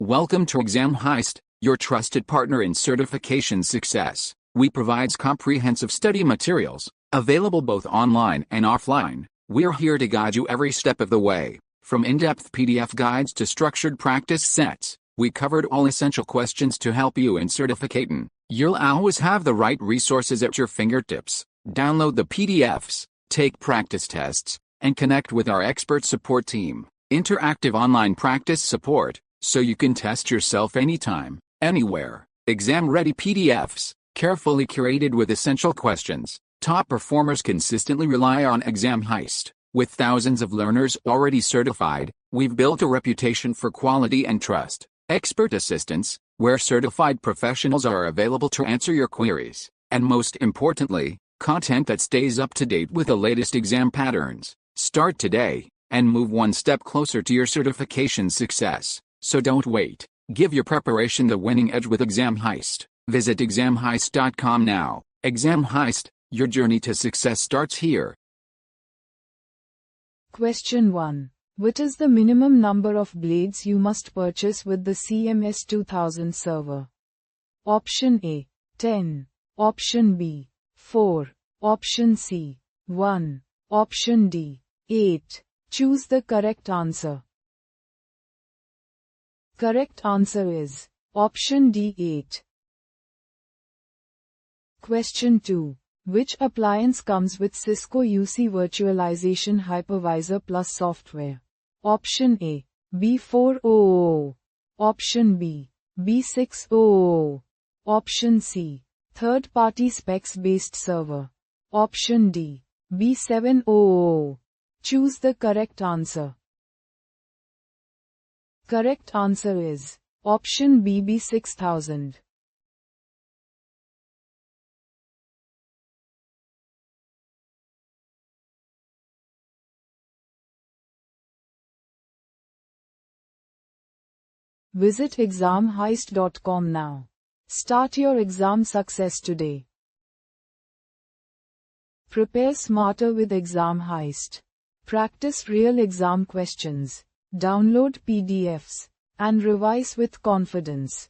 Welcome to Exam Heist, your trusted partner in certification success. We provide comprehensive study materials, available both online and offline. We're here to guide you every step of the way. From in-depth PDF guides to structured practice sets, we covered all essential questions to help you in certificating. You'll always have the right resources at your fingertips. Download the PDFs, take practice tests, and connect with our expert support team. Interactive online practice support, so you can test yourself anytime, anywhere. Exam-ready PDFs, carefully curated with essential questions. Top performers consistently rely on Exam Heist. With thousands of learners already certified, we've built a reputation for quality and trust. Expert assistance, where certified professionals are available to answer your queries. And most importantly, content that stays up to date with the latest exam patterns. Start today, and move one step closer to your certification success. So don't wait. Give your preparation the winning edge with Exam Heist. Visit examheist.com now. Exam Heist, your journey to success starts here. Question 1. What is the minimum number of blades you must purchase with the CMS 2000 server? Option A, 10. Option B, 4. Option C, 1. Option D, 8. Choose the correct answer. Correct answer is option D, 8. Question 2. Which appliance comes with Cisco UC Virtualization Hypervisor Plus software? Option A, B400. Option B, B600. Option C, third-party specs-based server. Option D, B700. Choose the correct answer. Correct answer is option B, B6000. Visit examheist.com now. Start your exam success today. Prepare smarter with Exam Heist. Practice real exam questions. Download PDFs and revise with confidence.